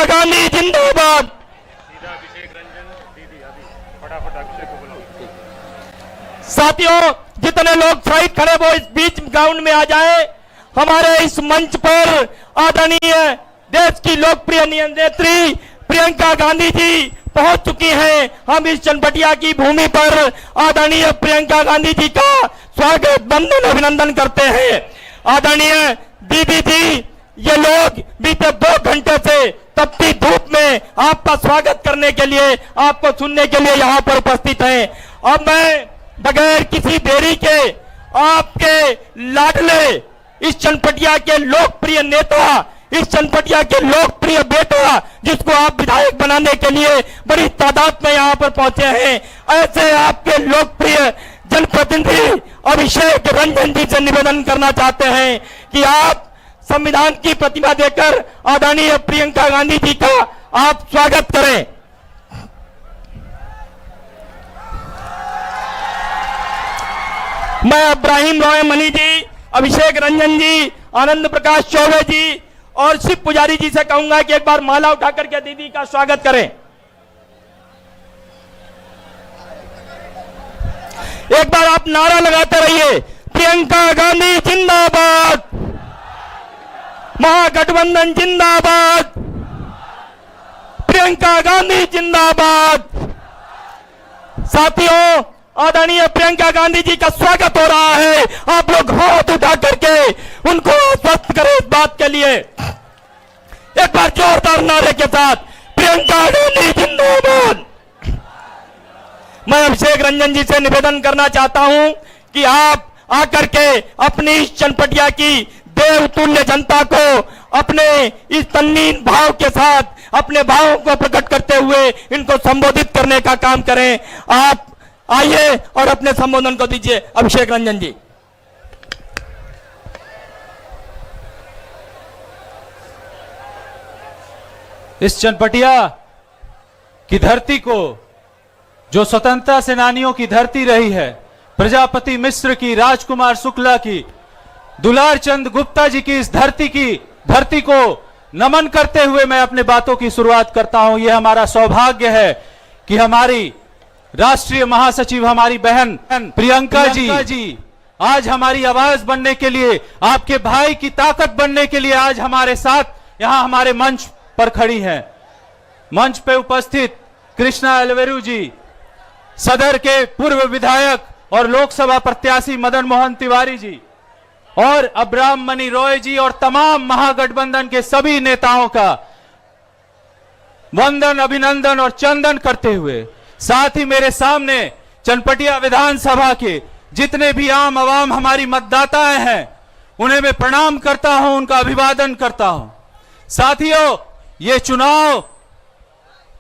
गांधी जिंदाबाद। साथियों, जितने लोग साइड खड़े वो इस बीच ग्राउंड में आ जाए। हमारे इस मंच पर आदरणीय देश की लोकप्रिय नेत्री प्रियंका गांधी जी पहुंच चुकी हैं। हम इस चनपटिया की भूमि पर आदरणीय प्रियंका गांधी जी का स्वागत वंदन अभिनंदन करते हैं। आदरणीय दीदी जी, ये लोग बीते 2 घंटे से तपती धूप में आपका स्वागत करने के लिए, आपको सुनने के लिए यहाँ पर उपस्थित हैं। अब मैं बगैर किसी देरी के आपके लाडले इस चनपटिया के लोकप्रिय नेता, इस चनपटिया के लोकप्रिय बेटा, जिसको आप विधायक बनाने के लिए बड़ी तादाद में यहाँ पर पहुंचे हैं, ऐसे आपके लोकप्रिय जनप्रतिनिधि अभिषेक रंजन जी से निवेदन करना चाहते हैं कि आप संविधान की प्रतिमा देकर आदरणीय प्रियंका गांधी जी का आप स्वागत करें। मैं इब्राहिम रॉय मनी जी, अभिषेक रंजन जी, आनंद प्रकाश चौबे जी और शिव पुजारी जी से कहूंगा कि एक बार माला उठाकर के दीदी का स्वागत करें। एक बार आप नारा लगाते रहिए, प्रियंका गांधी जिंदाबाद, महागठबंधन जिंदाबाद, प्रियंका गांधी जिंदाबाद। साथियों, आदरणीय प्रियंका गांधी जी का स्वागत हो रहा है। आप लोग हाथ उठा करके उनको आश्वस्त करें इस बात के लिए। एक बार जोरदार नारे के साथ, प्रियंका गांधी जिंदाबाद। मैं अभिषेक रंजन जी से निवेदन करना चाहता हूं कि आप आकर के अपनी इस चनपटिया की देवतुल्य जनता को अपने इस तन्नीन भाव के साथ अपने भावों को प्रकट करते हुए इनको संबोधित करने का काम करें। आप आइए और अपने संबोधन को दीजिए अभिषेक रंजन जी। इस चनपटिया की धरती को, जो स्वतंत्रता सेनानियों की धरती रही है, प्रजापति मिश्र की, राजकुमार शुक्ला की, दुलार चंद गुप्ता जी की इस धरती को नमन करते हुए मैं अपने बातों की शुरुआत करता हूं। यह हमारा सौभाग्य है कि हमारी राष्ट्रीय महासचिव, हमारी बहन प्रियंका जी आज हमारी आवाज बनने के लिए, आपके भाई की ताकत बनने के लिए आज हमारे साथ यहां हमारे मंच पर खड़ी हैं। मंच पे उपस्थित कृष्णा एलवेरू जी, सदर के पूर्व विधायक और लोकसभा प्रत्याशी मदन मोहन तिवारी जी और इब्राहिम मनी रॉय जी और तमाम महागठबंधन के सभी नेताओं का वंदन, अभिनंदन और चंदन करते हुए, साथ ही मेरे सामने चनपटिया विधानसभा के जितने भी आम आवाम हमारी मतदाताएं हैं, उन्हें मैं प्रणाम करता हूं, उनका अभिवादन करता हूं। साथियों, ये चुनाव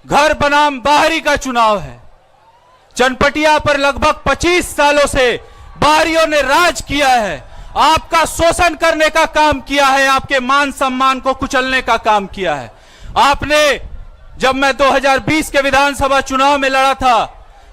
घर बनाम बाहरी का चुनाव है। चनपटिया पर लगभग 25 सालों से बाहरियों ने राज किया है, आपका शोषण करने का काम किया है, आपके मान सम्मान को कुचलने का काम किया है। आपने, जब मैं 2020 के विधानसभा चुनाव में लड़ा था,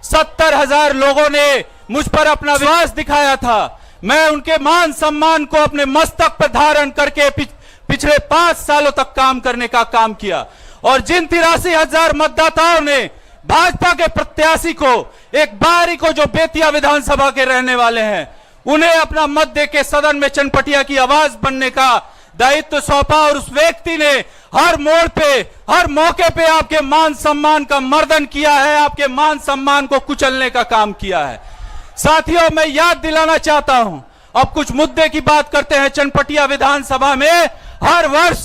70,000 लोगों ने मुझ पर अपना विश्वास दिखाया था। मैं उनके मान सम्मान को अपने मस्तक पर धारण करके पिछले 5 सालों तक काम करने का काम किया। और जिन 83,000 मतदाताओं ने भाजपा के प्रत्याशी को, एक बारी को, जो बेतिया विधानसभा के रहने वाले हैं, उन्हें अपना मत देके सदन में चनपटिया की आवाज बनने का दायित्व सौंपा और उस व्यक्ति ने हर मोड़ पे, हर मौके पे आपके मान सम्मान का मर्दन किया है, आपके मान सम्मान को कुचलने का काम किया है। साथियों, मैं याद दिलाना चाहता हूं, अब कुछ मुद्दे की बात करते हैं। चनपटिया विधानसभा में हर वर्ष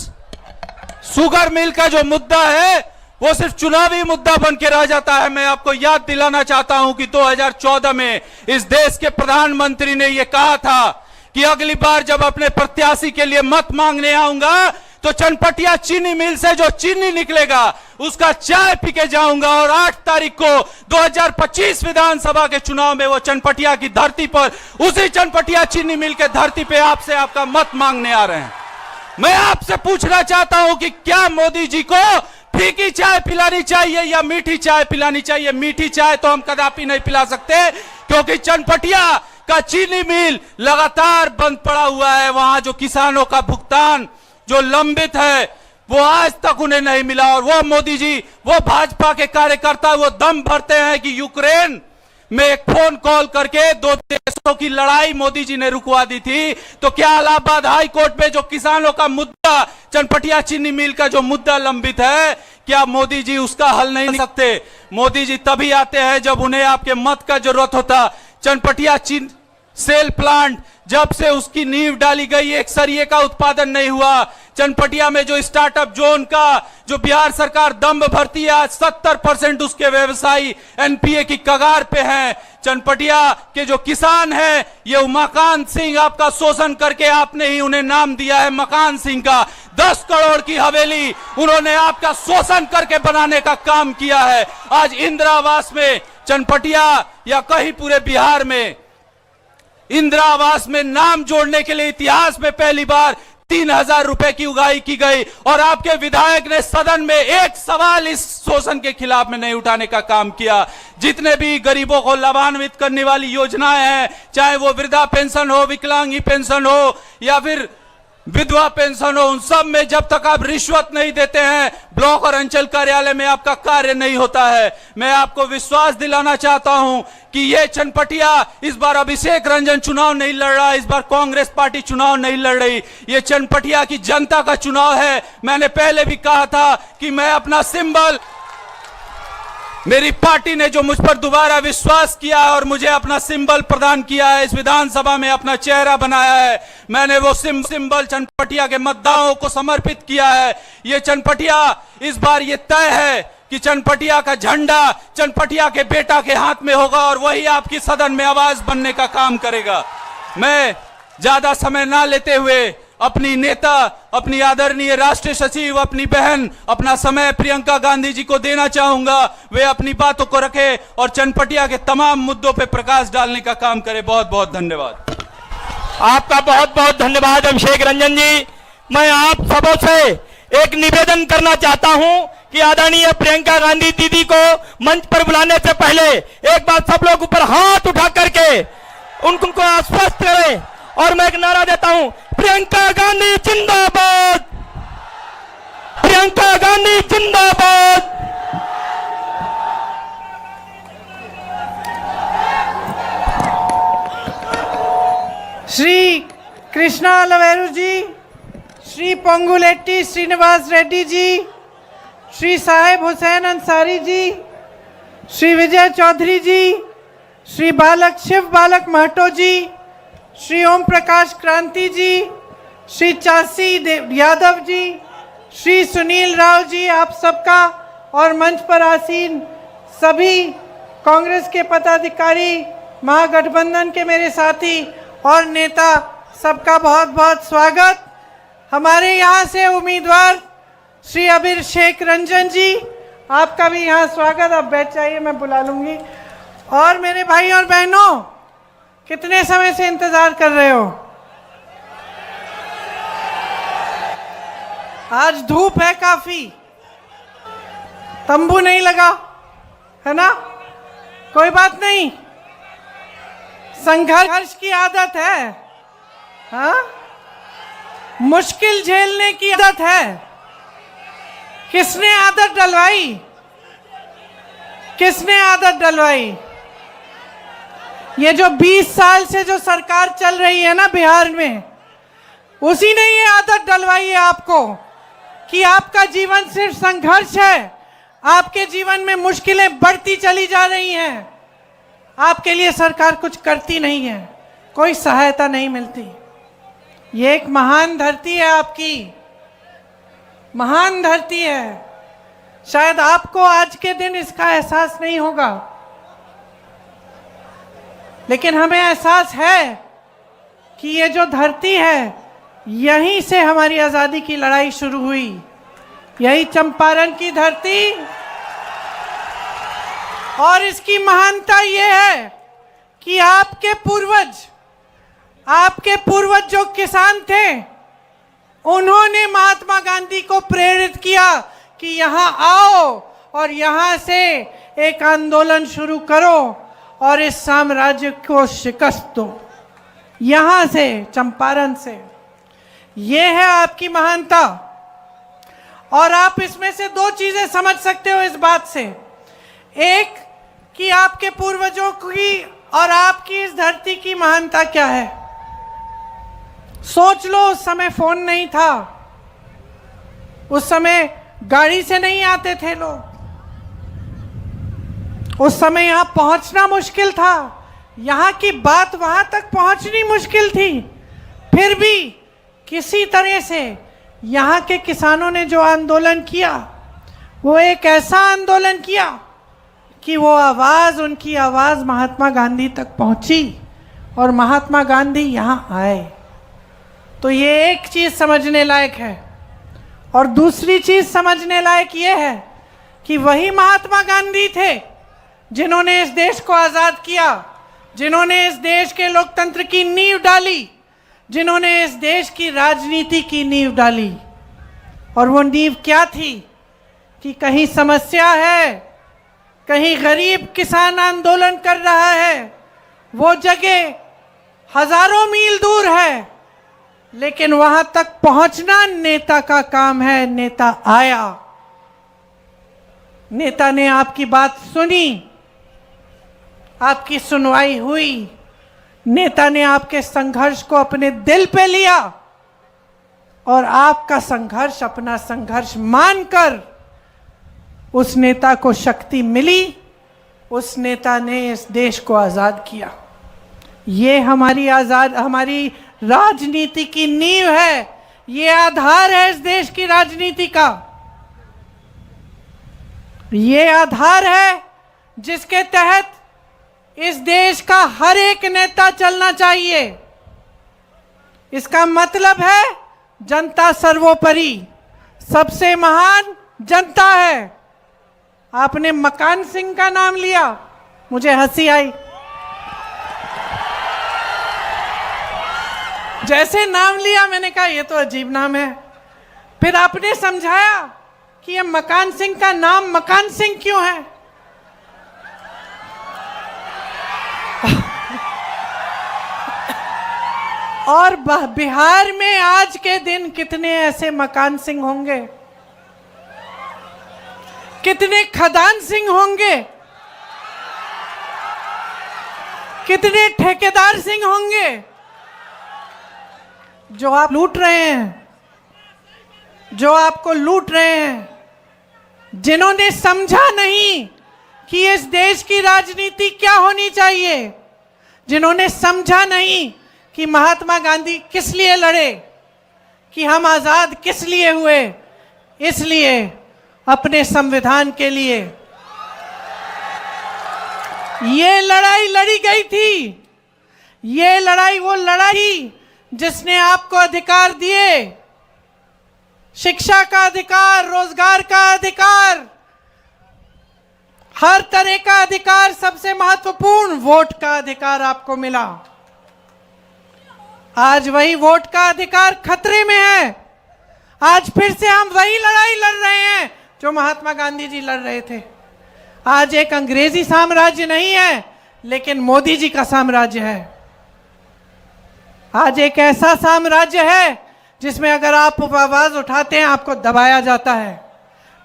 शुगर मिल का जो मुद्दा है वो सिर्फ चुनावी मुद्दा बन के रह जाता है। मैं आपको याद दिलाना चाहता हूं कि 2014 में इस देश के प्रधानमंत्री ने यह कहा था कि अगली बार जब अपने प्रत्याशी के लिए मत मांगने आऊंगा तो चनपटिया चीनी मिल से जो चीनी निकलेगा उसका चाय पी के जाऊंगा। और 8 तारीख को 2025 विधानसभा के चुनाव में वो चनपटिया की धरती पर, उसी चनपटिया चीनी मिल के धरती पे आपसे आपका मत मांगने आ रहे हैं। मैं आपसे पूछना चाहता हूं कि क्या मोदी जी को फीकी चाय पिलानी चाहिए या मीठी चाय पिलानी चाहिए? मीठी चाय तो हम कदापि नहीं पिला सकते, क्योंकि चनपटिया का चीनी मिल लगातार बंद पड़ा हुआ है। वहां जो किसानों का भुगतान जो लंबित है, वो आज तक उन्हें नहीं मिला। और वो मोदी जी, वो भाजपा के कार्यकर्ता वो दम भरते हैं कि यूक्रेन में एक फोन कॉल करके दो देशों की लड़ाई मोदी जी ने रुकवा दी थी। तो क्या इलाहाबाद हाई कोर्ट में जो किसानों का मुद्दा, चनपटिया चीनी मिल का जो मुद्दा लंबित है, क्या मोदी जी उसका हल नहीं कर सकते? मोदी जी तभी आते हैं जब उन्हें आपके मत का जरूरत होता। चनपटिया चीनी सेल प्लांट जब से उसकी नींव डाली गई, एक सरिये का उत्पादन नहीं हुआ। चनपटिया में जो स्टार्टअप जोन का जो बिहार सरकार दम भरती है, आज 70% उसके व्यवसायी एनपीए की कगार पे हैं। चनपटिया के जो किसान हैं, ये उमाकांत सिंह आपका शोषण करके आपने ही उन्हें नाम दिया है मकान सिंह का। 10 करोड़ की हवेली उन्होंने आपका शोषण करके बनाने का काम किया है। आज इंदिरा आवास में चनपटिया या कहीं पूरे बिहार में इंदिरा आवास में नाम जोड़ने के लिए इतिहास में पहली बार 3000 रुपए की उगाही की गई। और आपके विधायक ने सदन में एक सवाल इस शोषण के खिलाफ में नहीं उठाने का काम किया। जितने भी गरीबों को लाभान्वित करने वाली योजनाएं हैं, चाहे वो वृद्धा पेंशन हो, विकलांगी पेंशन हो या फिर विधवा पेंशन हो, उन सब में जब तक आप रिश्वत नहीं देते हैं, ब्लॉक और अंचल कार्यालय में आपका कार्य नहीं होता है। मैं आपको विश्वास दिलाना चाहता हूं कि ये चनपटिया इस बार अभिषेक रंजन चुनाव नहीं लड़ रहा, इस बार कांग्रेस पार्टी चुनाव नहीं लड़ रही, ये चनपटिया की जनता का चुनाव है। मैंने पहले भी कहा था कि मैं अपना सिंबल, मेरी पार्टी ने जो मुझ पर दोबारा विश्वास किया है और मुझे अपना सिंबल प्रदान किया है, इस विधानसभा में अपना चेहरा बनाया है, मैंने वो सिंबल चनपटिया के मतदाताओं को समर्पित किया है। ये चनपटिया इस बार ये तय है कि चनपटिया का झंडा चनपटिया के बेटा के हाथ में होगा और वही आपकी सदन में आवाज बनने का काम करेगा। मैं ज्यादा समय ना लेते हुए अपनी नेता, अपनी आदरणीय राष्ट्रीय सचिव, अपनी बहन, अपना समय प्रियंका गांधी जी को देना चाहूंगा। वे अपनी बातों को रखे और चनपटिया के तमाम मुद्दों पे प्रकाश डालने का काम करें। बहुत बहुत धन्यवाद। आपका बहुत बहुत धन्यवाद अभिषेक रंजन जी। मैं आप सबों से एक निवेदन करना चाहता हूं कि आदरणीय प्रियंका गांधी दीदी को मंच पर बुलाने से पहले एक बार सब लोग ऊपर हाथ उठा करके उनको आश्वस्त करें। और मैं एक नारा देता हूं, प्रियंका गांधी जिंदाबाद, प्रियंका गांधी जिंदाबाद। श्री कृष्णा लवेरू जी, श्री पोंगुलेट्टी श्रीनिवास रेड्डी जी, श्री साहेब हुसैन अंसारी जी, श्री विजय चौधरी जी, श्री बालक शिव बालक महतो जी, श्री ओम प्रकाश क्रांति जी, श्री चासी यादव जी, श्री सुनील राव जी, आप सबका और मंच पर आसीन सभी कांग्रेस के पदाधिकारी, महागठबंधन के मेरे साथी और नेता, सबका बहुत बहुत स्वागत। हमारे यहाँ से उम्मीदवार श्री अभिषेक रंजन जी, आपका भी यहाँ स्वागत। आप बैठ जाइए, मैं बुला लूँगी। और मेरे भाई और बहनों, कितने समय से इंतजार कर रहे हो? आज धूप है काफी, तंबू नहीं लगा है ना? कोई बात नहीं, संघर्ष की आदत है, हाँ? मुश्किल झेलने की आदत है। किसने आदत डलवाई? किसने आदत डलवाई? ये जो 20 साल से जो सरकार चल रही है ना बिहार में, उसी ने ये आदत डलवाई है आपको कि आपका जीवन सिर्फ संघर्ष है। आपके जीवन में मुश्किलें बढ़ती चली जा रही हैं। आपके लिए सरकार कुछ करती नहीं है, कोई सहायता नहीं मिलती। ये एक महान धरती है, आपकी महान धरती है। शायद आपको आज के दिन इसका एहसास नहीं होगा, लेकिन हमें एहसास है कि ये जो धरती है, यहीं से हमारी आज़ादी की लड़ाई शुरू हुई। यही चंपारण की धरती, और इसकी महानता ये है कि आपके पूर्वज जो किसान थे, उन्होंने महात्मा गांधी को प्रेरित किया कि यहाँ आओ और यहाँ से एक आंदोलन शुरू करो और इस साम्राज्य को शिकस्त दो। यहाँ से, चंपारण से। ये है आपकी महानता। और आप इसमें से दो चीजें समझ सकते हो इस बात से। एक, कि आपके पूर्वजों की और आपकी इस धरती की महानता क्या है। सोच लो, उस समय फोन नहीं था, उस समय गाड़ी से नहीं आते थे लोग, उस समय यहां पहुंचना मुश्किल था, यहां की बात वहां तक पहुंचनी मुश्किल थी। फिर भी किसी तरह से यहां के किसानों ने जो आंदोलन किया, वो एक ऐसा आंदोलन किया कि वो आवाज, उनकी आवाज महात्मा गांधी तक पहुंची और महात्मा गांधी यहां आए। तो ये एक चीज समझने लायक है। और दूसरी चीज समझने लायक ये है कि वही महात्मा गांधी थे जिन्होंने इस देश को आजाद किया, जिन्होंने इस देश के लोकतंत्र की नींव डाली, जिन्होंने इस देश की राजनीति की नींव डाली। और वो नींव क्या थी कि कहीं समस्या है, कहीं गरीब किसान आंदोलन कर रहा है, वो जगह हजारों मील दूर है, लेकिन वहां तक पहुंचना नेता का काम है। नेता आया, नेता ने आपकी बात सुनी, आपकी सुनवाई हुई, नेता ने आपके संघर्ष को अपने दिल पे लिया और आपका संघर्ष अपना संघर्ष मानकर उस नेता को शक्ति मिली, उस नेता ने इस देश को आजाद किया। ये हमारी राजनीति की नींव है, ये आधार है इस देश की राजनीति का। ये आधार है जिसके तहत इस देश का हर एक नेता चलना चाहिए। इसका मतलब है जनता सर्वोपरि, सबसे महान जनता है। आपने मकान सिंह का नाम लिया, मुझे हंसी आई। जैसे नाम लिया मैंने कहा ये तो अजीब नाम है। फिर आपने समझाया कि ये मकान सिंह का नाम मकान सिंह क्यों है। और बिहार में आज के दिन कितने ऐसे मकान सिंह होंगे, कितने खदान सिंह होंगे, कितने ठेकेदार सिंह होंगे जो आप लूट रहे हैं, जो आपको लूट रहे हैं, जिन्होंने समझा नहीं कि इस देश की राजनीति क्या होनी चाहिए, जिन्होंने समझा नहीं कि महात्मा गांधी किस लिए लड़े, कि हम आजाद किस लिए हुए। इसलिए अपने संविधान के लिए ये लड़ाई लड़ी गई थी। ये लड़ाई वो लड़ाई जिसने आपको अधिकार दिए, शिक्षा का अधिकार, रोजगार का अधिकार, हर तरह का अधिकार, सबसे महत्वपूर्ण वोट का अधिकार आपको मिला। आज वही वोट का अधिकार खतरे में है। आज फिर से हम वही लड़ाई लड़ रहे हैं जो महात्मा गांधी जी लड़ रहे थे। आज एक अंग्रेजी साम्राज्य नहीं है, लेकिन मोदी जी का साम्राज्य है। आज एक ऐसा साम्राज्य है जिसमें अगर आप आवाज उठाते हैं आपको दबाया जाता है।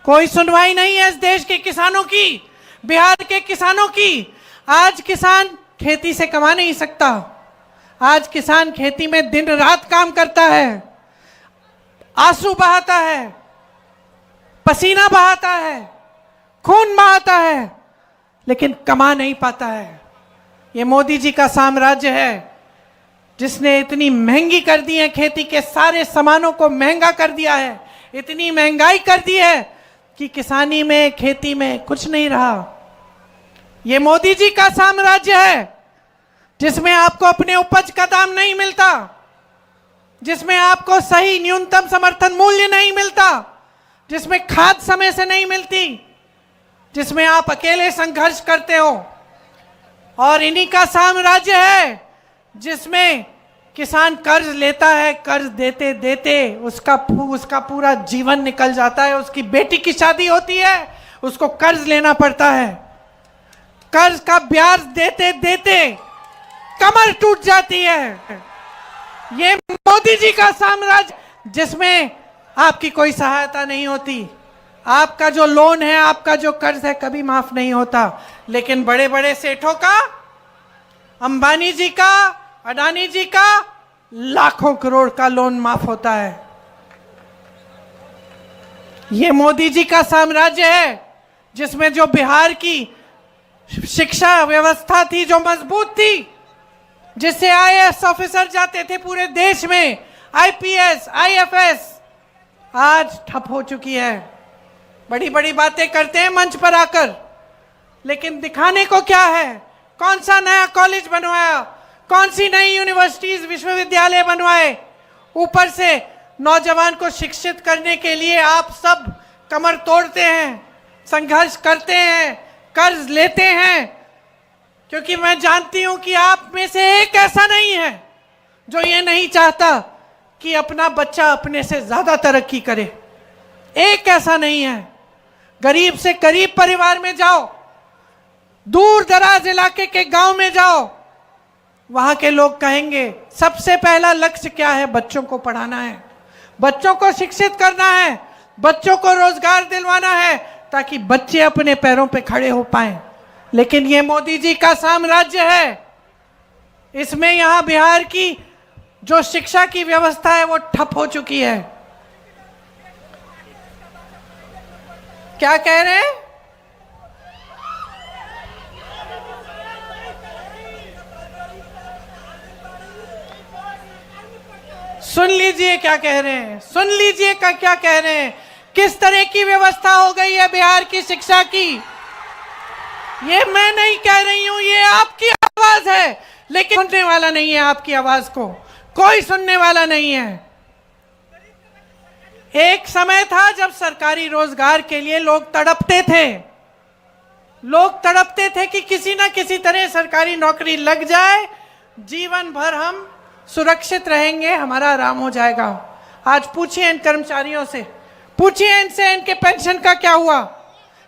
कोई सुनवाई नहीं है इस देश के किसानों की, बिहार के किसानों की। आज किसान खेती से कमा नहीं सकता। आज किसान खेती में दिन रात काम करता है, आंसू बहाता है, पसीना बहाता है, खून बहाता है, लेकिन कमा नहीं पाता है। ये मोदी जी का साम्राज्य है जिसने इतनी महंगी कर दी है, खेती के सारे सामानों को महंगा कर दिया है, इतनी महंगाई कर दी है कि किसानी में, खेती में कुछ नहीं रहा। ये मोदी जी का साम्राज्य है जिसमें आपको अपने उपज का दाम नहीं मिलता, जिसमें आपको सही न्यूनतम समर्थन मूल्य नहीं मिलता, जिसमें खाद समय से नहीं मिलती, जिसमें आप अकेले संघर्ष करते हो। और इन्हीं का साम्राज्य है जिसमें किसान कर्ज लेता है, कर्ज देते देते उसका पूरा जीवन निकल जाता है। उसकी बेटी की शादी होती है, उसको कर्ज लेना पड़ता है। कर्ज का ब्याज देते देते कमर टूट जाती है। ये मोदी जी का साम्राज्य जिसमें आपकी कोई सहायता नहीं होती, आपका जो लोन है, आपका जो कर्ज है कभी माफ नहीं होता। लेकिन बड़े बड़े सेठों का, अंबानी जी का, अडानी जी का लाखों करोड़ का लोन माफ होता है। ये मोदी जी का साम्राज्य है, जिसमें जो बिहार की शिक्षा व्यवस्था थी जो मजबूत थी, जिससे आईएएस ऑफिसर जाते थे पूरे देश में, आईपीएस, आईएफएस, आज ठप हो चुकी है। बड़ी बड़ी बातें करते हैं मंच पर आकर, लेकिन दिखाने को क्या है? कौन सा नया कॉलेज बनवाया, कौन सी नई यूनिवर्सिटीज, विश्वविद्यालय बनवाए? ऊपर से नौजवान को शिक्षित करने के लिए आप सब कमर तोड़ते हैं, संघर्ष करते हैं, कर्ज लेते हैं, क्योंकि मैं जानती हूं कि आप में से एक ऐसा नहीं है जो ये नहीं चाहता कि अपना बच्चा अपने से ज्यादा तरक्की करे। एक ऐसा नहीं है। गरीब से गरीब परिवार में जाओ, दूर दराज इलाके के गांव में जाओ, वहां के लोग कहेंगे सबसे पहला लक्ष्य क्या है? बच्चों को पढ़ाना है, बच्चों को शिक्षित करना है, बच्चों को रोजगार दिलवाना है, ताकि बच्चे अपने पैरों पे खड़े हो पाएं। लेकिन ये मोदी जी का साम्राज्य है, इसमें यहां बिहार की जो शिक्षा की व्यवस्था है वो ठप हो चुकी है। क्या कह रहे हैं? सुन लीजिए क्या कह रहे हैं, सुन लीजिए क्या कह रहे हैं। किस तरह की व्यवस्था हो गई है बिहार की शिक्षा की। ये मैं नहीं कह रही हूं, ये आपकी आवाज है, लेकिन सुनने वाला नहीं है आपकी आवाज को, कोई सुनने वाला नहीं है। एक समय था जब सरकारी रोजगार के लिए लोग तड़पते थे, लोग तड़पते थे कि किसी ना किसी तरह सरकारी नौकरी लग जाए, जीवन भर हम सुरक्षित रहेंगे, हमारा आराम हो जाएगा। आज पूछिए इन कर्मचारियों से, पूछिए इनसे इनके पेंशन का क्या हुआ,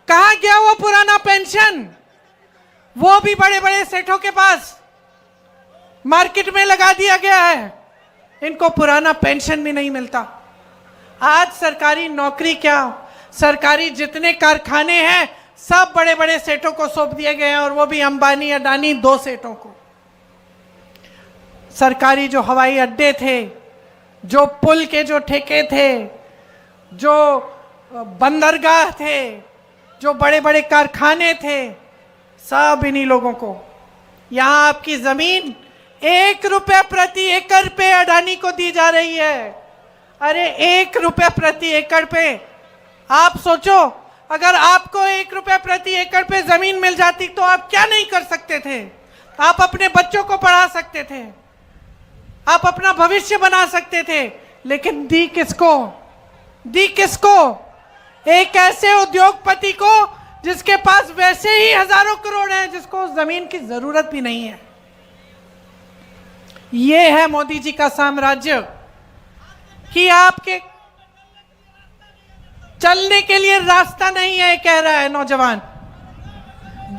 कहां गया वो पुराना पेंशन? वो भी बड़े बड़े सेठों के पास मार्केट में लगा दिया गया है, इनको पुराना पेंशन भी नहीं मिलता। आज सरकारी नौकरी क्या, सरकारी जितने कारखाने हैं सब बड़े बड़े सेठों को सौंप दिए गए हैं, और वो भी अंबानी अडानी, 2 सेठों को। सरकारी जो हवाई अड्डे थे, जो पुल के जो ठेके थे, जो बंदरगाह थे, जो बड़े बड़े कारखाने थे, सब इन्हीं लोगों को। यहां आपकी जमीन 1 रुपए प्रति एकड़ पे अडानी को दी जा रही है। अरे 1 रुपए प्रति एकड़ पे, आप सोचो अगर आपको 1 रुपए प्रति एकड़ पे जमीन मिल जाती तो आप क्या नहीं कर सकते थे? आप अपने बच्चों को पढ़ा सकते थे, आप अपना भविष्य बना सकते थे, लेकिन दी किसको? दी किसको? एक ऐसे उद्योगपति को जिसके पास वैसे ही हजारों करोड़ हैं, जिसको जमीन की जरूरत भी नहीं है। यह है मोदी जी का साम्राज्य कि आपके चलने के लिए रास्ता नहीं है, कह रहा है नौजवान।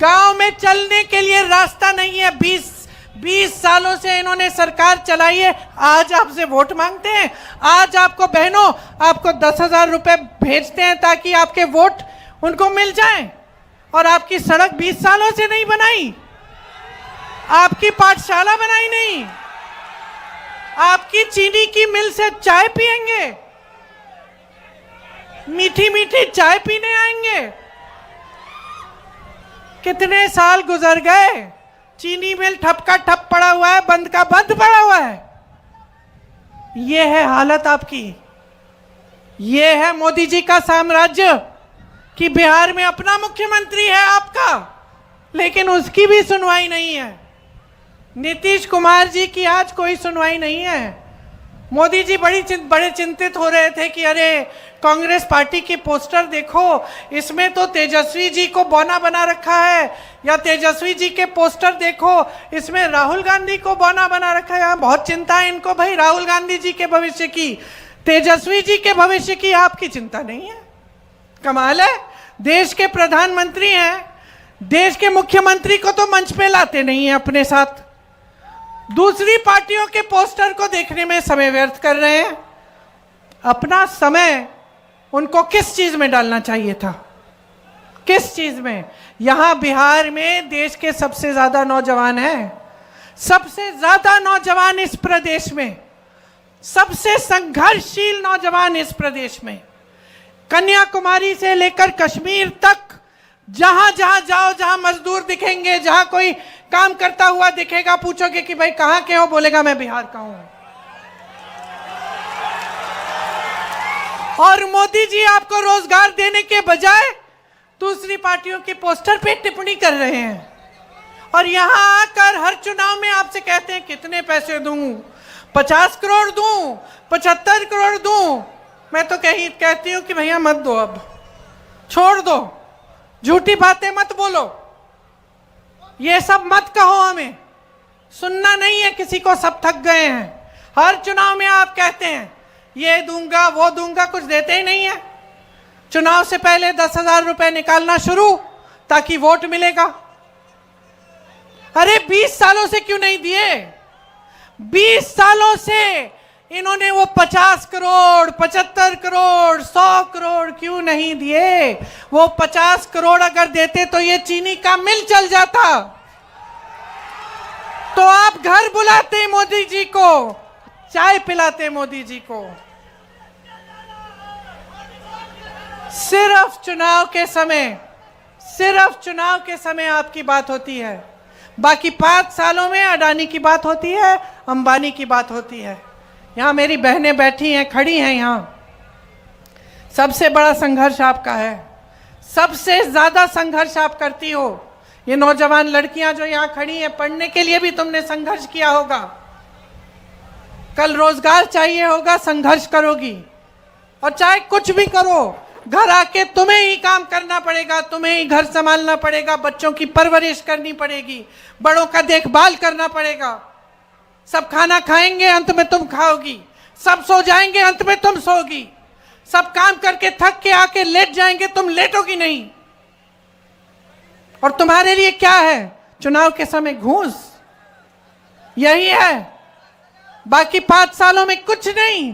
गांव में चलने के लिए रास्ता नहीं है। 20 सालों से इन्होंने सरकार चलाई है, आज आपसे वोट मांगते हैं। आज आपको बहनों, आपको 10,000 रुपए भेजते हैं ताकि आपके वोट उनको मिल जाएं, और आपकी सड़क 20 सालों से नहीं बनाई, आपकी पाठशाला बनाई नहीं, आपकी चीनी की मिल से चाय पिएंगे, मीठी मीठी चाय पीने आएंगे। कितने साल गुजर गए, चीनी मिल ठप का ठप पड़ा हुआ है, बंद का बंद पड़ा हुआ है। ये है हालत आपकी। ये है मोदी जी का साम्राज्य कि बिहार में अपना मुख्यमंत्री है आपका, लेकिन उसकी भी सुनवाई नहीं है। नीतीश कुमार जी की आज कोई सुनवाई नहीं है। मोदी जी बड़े चिंतित हो रहे थे कि अरे कांग्रेस पार्टी की पोस्टर देखो, इसमें तो तेजस्वी जी को बौना बना रखा है, या तेजस्वी जी के पोस्टर देखो, इसमें राहुल गांधी को बौना बना रखा है। बहुत चिंता है इनको भाई राहुल गांधी जी के भविष्य की, तेजस्वी जी के भविष्य की आपकी चिंता नहीं है। कमाल है, देश के प्रधानमंत्री हैं, देश के मुख्यमंत्री को तो मंच पे लाते नहीं है अपने साथ, दूसरी पार्टियों के पोस्टर को देखने में समय व्यर्थ कर रहे हैं। अपना समय उनको किस चीज में डालना चाहिए था? किस चीज में? यहां बिहार में देश के सबसे ज्यादा नौजवान हैं, सबसे ज्यादा नौजवान इस प्रदेश में, सबसे संघर्षशील नौजवान इस प्रदेश में। कन्याकुमारी से लेकर कश्मीर तक जहां जहां जाओ, जहां मजदूर दिखेंगे, जहां कोई काम करता हुआ दिखेगा, पूछोगे कि भाई कहां के हो, बोलेगा मैं बिहार का हूं। और मोदी जी आपको रोजगार देने के बजाय दूसरी पार्टियों की पोस्टर पे टिप्पणी कर रहे हैं, और यहां आकर हर चुनाव में आपसे कहते हैं कितने पैसे दूं, 50 करोड़ दूं, 75 करोड़ दूं। मैं तो कहती हूं कि भैया मत दो, अब छोड़ दो, झूठी बातें मत बोलो, ये सब मत कहो, हमें सुनना नहीं है किसी को, सब थक गए हैं। हर चुनाव में आप कहते हैं ये दूंगा वो दूंगा, कुछ देते ही नहीं है। चुनाव से पहले 10,000 रुपए निकालना शुरू, ताकि वोट मिलेगा। अरे 20 सालों से क्यों नहीं दिए? 20 सालों से इन्होंने वो 50 करोड़, 75 करोड़, 100 करोड़ क्यों नहीं दिए? वो 50 करोड़ अगर देते तो ये चीनी का मिल चल जाता, तो आप घर बुलाते मोदी जी को, चाय पिलाते मोदी जी को। सिर्फ चुनाव के समय, सिर्फ चुनाव के समय आपकी बात होती है, बाकी 5 सालों में अडानी की बात होती है, अंबानी की बात होती है। यहां मेरी बहनें बैठी हैं, खड़ी हैं यहां। सबसे बड़ा संघर्ष आपका है, सबसे ज्यादा संघर्ष आप करती हो। ये नौजवान लड़कियां जो यहां खड़ी हैं, पढ़ने के लिए भी तुमने संघर्ष किया होगा, कल रोजगार चाहिए होगा, संघर्ष करोगी। और चाहे कुछ भी करो, घर आके तुम्हें ही काम करना पड़ेगा, तुम्हें ही घर संभालना पड़ेगा, बच्चों की परवरिश करनी पड़ेगी, बड़ों का देखभाल करना पड़ेगा। सब खाना खाएंगे, अंत में तुम खाओगी, सब सो जाएंगे, अंत में तुम सोगी, सब काम करके थक के आके लेट जाएंगे, तुम लेटोगी नहीं। और तुम्हारे लिए क्या है? चुनाव के समय घूस, यही है। बाकी 5 सालों में कुछ नहीं।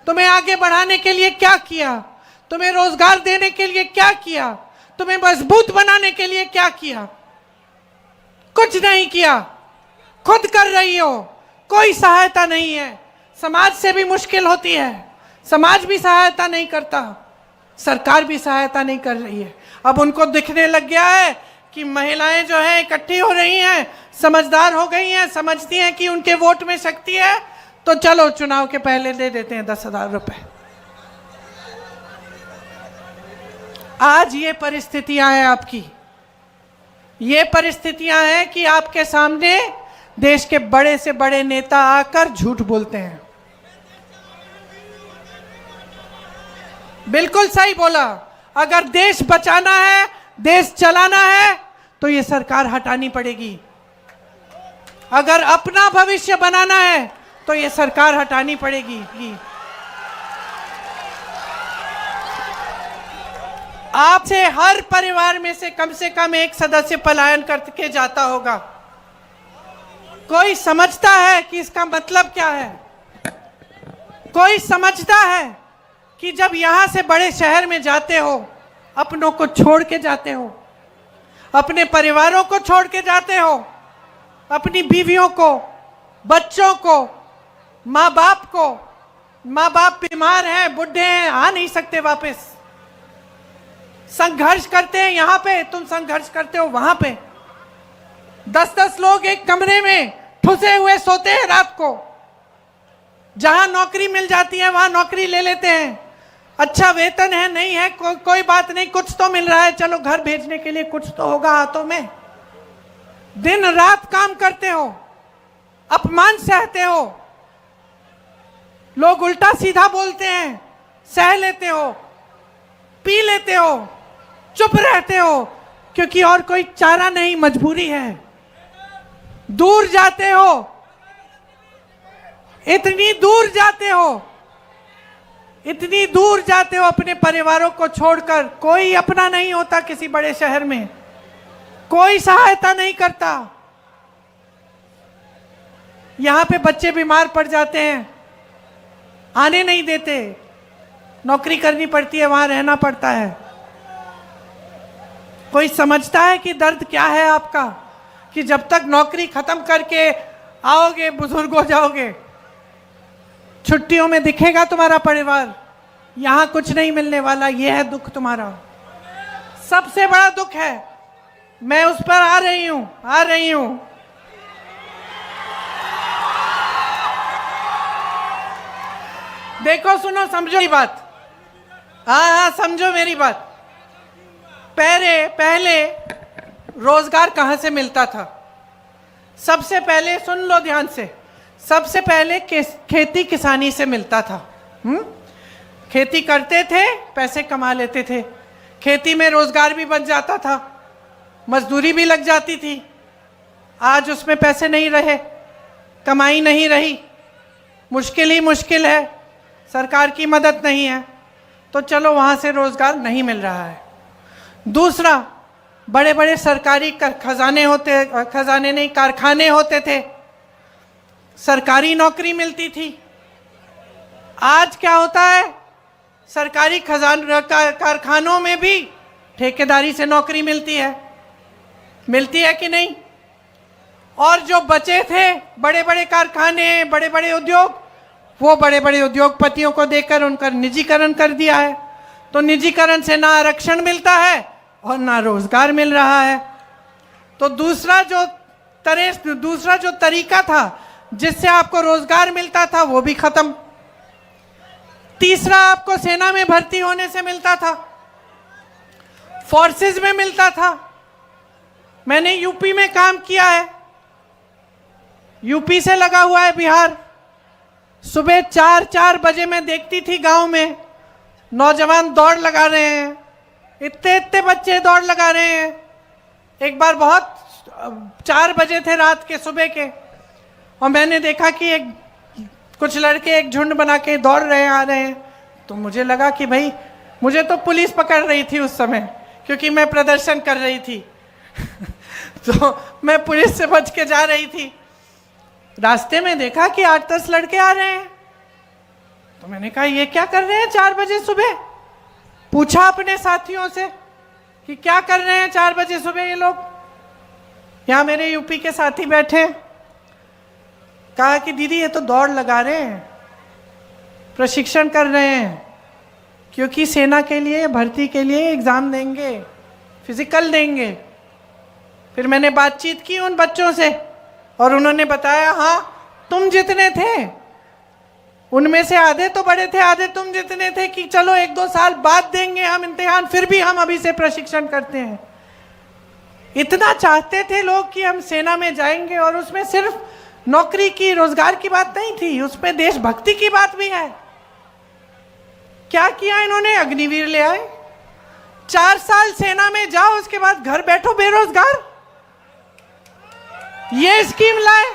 तुम्हें आगे बढ़ाने के लिए क्या किया? तुम्हें रोजगार देने के लिए क्या किया? तुम्हें मजबूत बनाने के लिए क्या किया? कुछ नहीं किया, खुद कर रही हो, कोई सहायता नहीं है। समाज से भी मुश्किल होती है, समाज भी सहायता नहीं करता, सरकार भी सहायता नहीं कर रही है। अब उनको दिखने लग गया है कि महिलाएं जो है इकट्ठी हो रही हैं, समझदार हो गई हैं, समझती हैं कि उनके वोट में शक्ति है, तो चलो चुनाव के पहले दे देते हैं 10,000 रुपए। आज ये परिस्थितियां हैं आपकी, ये परिस्थितियां हैं कि आपके सामने देश के बड़े से बड़े नेता आकर झूठ बोलते हैं। बिल्कुल सही बोला, अगर देश बचाना है, देश चलाना है, तो ये सरकार हटानी पड़ेगी। अगर अपना भविष्य बनाना है, तो ये सरकार हटानी पड़ेगी। आपसे हर परिवार में से कम एक सदस्य पलायन करके जाता होगा। कोई समझता है कि इसका मतलब क्या है? कोई समझता है कि जब यहां से बड़े शहर में जाते हो, अपनों को छोड़ के जाते हो, अपने परिवारों को छोड़ के जाते हो, अपनी बीवियों को, बच्चों को, माँ बाप को, माँ बाप बीमार हैं, बुढ़े हैं, आ नहीं सकते वापस, संघर्ष करते हैं। यहां पे तुम संघर्ष करते हो, वहां पे 10-10 लोग एक कमरे में ठुसे हुए सोते हैं रात को। जहां नौकरी मिल जाती है वहां नौकरी ले लेते हैं, अच्छा वेतन है, नहीं है कोई बात नहीं, कुछ तो मिल रहा है, चलो घर भेजने के लिए कुछ तो होगा हाथों में। दिन रात काम करते हो, अपमान सहते हो, लोग उल्टा सीधा बोलते हैं, सह लेते हो, पी लेते हो, चुप रहते हो, क्योंकि और कोई चारा नहीं, मजबूरी है। दूर जाते हो, इतनी दूर जाते हो, इतनी दूर जाते हो अपने परिवारों को छोड़कर। कोई अपना नहीं होता किसी बड़े शहर में, कोई सहायता नहीं करता। यहां पे बच्चे बीमार पड़ जाते हैं, आने नहीं देते, नौकरी करनी पड़ती है, वहां रहना पड़ता है। कोई समझता है कि दर्द क्या है आपका, कि जब तक नौकरी खत्म करके आओगे बुजुर्ग हो जाओगे, छुट्टियों में दिखेगा तुम्हारा परिवार, यहां कुछ नहीं मिलने वाला। यह है दुख तुम्हारा, सबसे बड़ा दुख है। मैं उस पर आ रही हूं। देखो, सुनो, समझो मेरी बात। हाँ, समझो मेरी बात। पहले रोजगार कहां से मिलता था? सबसे पहले सुन लो ध्यान से, सबसे पहले खेती किसानी से मिलता था। खेती करते थे, पैसे कमा लेते थे, खेती में रोजगार भी बन जाता था, मजदूरी भी लग जाती थी। आज उसमें पैसे नहीं रहे, कमाई नहीं रही, मुश्किल ही मुश्किल है, सरकार की मदद नहीं है, तो चलो वहां से रोजगार नहीं मिल रहा है। दूसरा, बड़े बड़े सरकारी कारखाने होते थे, सरकारी नौकरी मिलती थी। आज क्या होता है? सरकारी कारखानों में भी ठेकेदारी से नौकरी मिलती है कि नहीं? और जो बचे थे बड़े बड़े कारखाने, बड़े बड़े उद्योग, वो बड़े बड़े उद्योगपतियों को देकर उनका निजीकरण कर दिया है। तो निजीकरण से ना आरक्षण मिलता है और ना रोजगार मिल रहा है। तो दूसरा जो तरीका था जिससे आपको रोजगार मिलता था, वो भी खत्म। तीसरा, आपको सेना में भर्ती होने से मिलता था, फोर्सेस में मिलता था। मैंने यूपी में काम किया है, यूपी से लगा हुआ है बिहार। सुबह 4 बजे मैं देखती थी गांव में नौजवान दौड़ लगा रहे हैं, इतने बच्चे दौड़ लगा रहे हैं। एक बार 4 बजे थे रात के, सुबह के, और मैंने देखा कि कुछ लड़के एक झुंड बना के दौड़ रहे आ रहे हैं। तो मुझे लगा कि भाई, मुझे तो पुलिस पकड़ रही थी उस समय, क्योंकि मैं प्रदर्शन कर रही थी तो मैं पुलिस से बच के जा रही थी। रास्ते में देखा कि 8-10 लड़के आ रहे हैं, तो मैंने कहा ये क्या कर रहे हैं 4 बजे सुबह? पूछा अपने साथियों से कि क्या कर रहे हैं 4 बजे सुबह ये लोग। यहाँ मेरे यूपी के साथी बैठे, कहा कि दीदी ये तो दौड़ लगा रहे हैं, प्रशिक्षण कर रहे हैं, क्योंकि सेना के लिए, भर्ती के लिए एग्जाम देंगे, फिजिकल देंगे। फिर मैंने बातचीत की उन बच्चों से और उन्होंने बताया, हाँ तुम जितने थे उनमें से आधे तो बड़े थे, आधे तुम जितने थे, कि चलो 1-2 साल बाद देंगे हम इम्तिहान, फिर भी हम अभी से प्रशिक्षण करते हैं। इतना चाहते थे लोग कि हम सेना में जाएंगे, और उसमें सिर्फ नौकरी की, रोजगार की बात नहीं थी, उसमें देशभक्ति की बात भी है। क्या किया इन्होंने? अग्निवीर ले आए। 4 साल सेना में जाओ, उसके बाद घर बैठो बेरोजगार। ये स्कीम लाए,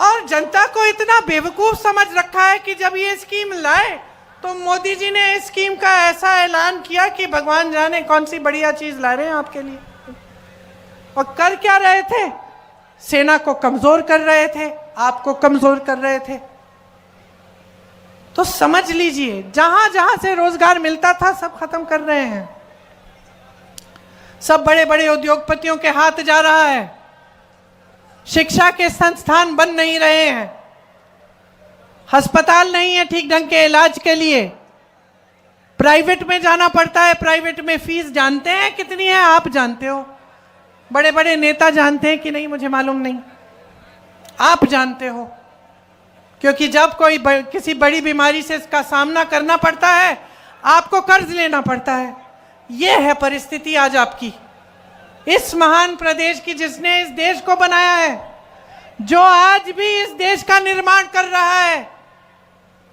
और जनता को इतना बेवकूफ समझ रखा है कि जब ये स्कीम लाए तो मोदी जी ने इस स्कीम का ऐसा ऐलान किया कि भगवान जाने कौन सी बढ़िया चीज ला रहे हैं आपके लिए। और कर क्या रहे थे? सेना को कमजोर कर रहे थे, आपको कमजोर कर रहे थे। तो समझ लीजिए, जहां जहां से रोजगार मिलता था सब खत्म कर रहे हैं, सब बड़े बड़े उद्योगपतियों के हाथ जा रहा है। शिक्षा के संस्थान बन नहीं रहे हैं, अस्पताल नहीं है ठीक ढंग के इलाज के लिए, प्राइवेट में जाना पड़ता है। प्राइवेट में फीस जानते हैं कितनी है? आप जानते हो, बड़े बड़े नेता जानते हैं कि नहीं मुझे मालूम नहीं, आप जानते हो। क्योंकि जब कोई किसी बड़ी बीमारी से इसका सामना करना पड़ता है, आपको कर्ज लेना पड़ता है। यह है परिस्थिति आज आपकी, इस महान प्रदेश की, जिसने इस देश को बनाया है, जो आज भी इस देश का निर्माण कर रहा है,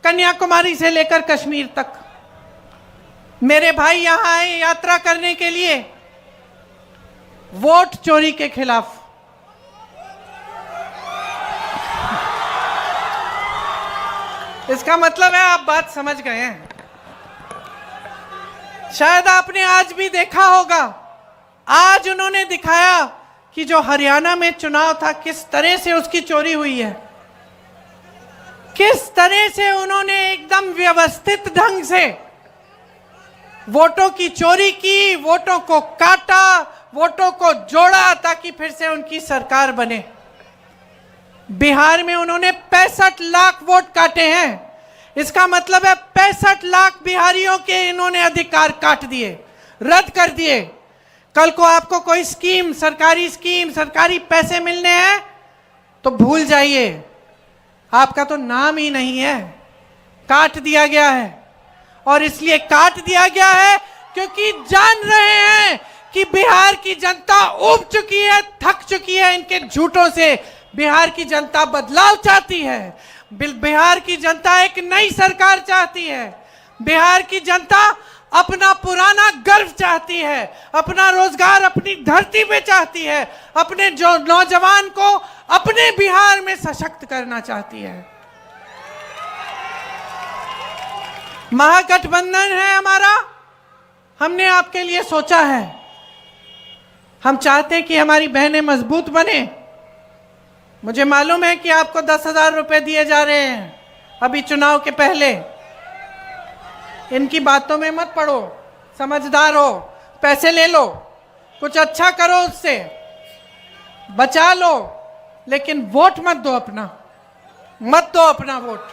कन्याकुमारी से लेकर कश्मीर तक। मेरे भाई यहां आए यात्रा करने के लिए वोट चोरी के खिलाफ। इसका मतलब है आप बात समझ गए हैं। शायद आपने आज भी देखा होगा, आज उन्होंने दिखाया कि जो हरियाणा में चुनाव था किस तरह से उसकी चोरी हुई है, किस तरह से उन्होंने एकदम व्यवस्थित ढंग से वोटों की चोरी की, वोटों को काटा, वोटों को जोड़ा ताकि फिर से उनकी सरकार बने। बिहार में उन्होंने 65 लाख वोट काटे हैं। इसका मतलब है 65 लाख बिहारियों के इन्होंने अधिकार काट दिए, रद्द कर दिए। कल को आपको कोई स्कीम, सरकारी पैसे मिलने हैं तो भूल जाइए, आपका तो नाम ही नहीं है, काट दिया गया है। और इसलिए काट दिया गया है क्योंकि जान रहे हैं कि बिहार की जनता ऊब चुकी है, थक चुकी है इनके झूठों से। बिहार की जनता बदलाव चाहती है, बिहार की जनता एक नई सरकार चाहती है, बिहार की जनता अपना पुराना गर्व चाहती है, अपना रोजगार अपनी धरती पे चाहती है, अपने जो नौजवान को अपने बिहार में सशक्त करना चाहती है। महागठबंधन है हमारा, हमने आपके लिए सोचा है। हम चाहते हैं कि हमारी बहनें मजबूत बने। मुझे मालूम है कि आपको 10,000 रुपए दिए जा रहे हैं अभी चुनाव के पहले। इनकी बातों में मत पड़ो, समझदार हो, पैसे ले लो, कुछ अच्छा करो, उससे बचा लो, लेकिन वोट मत दो अपना, मत दो अपना वोट।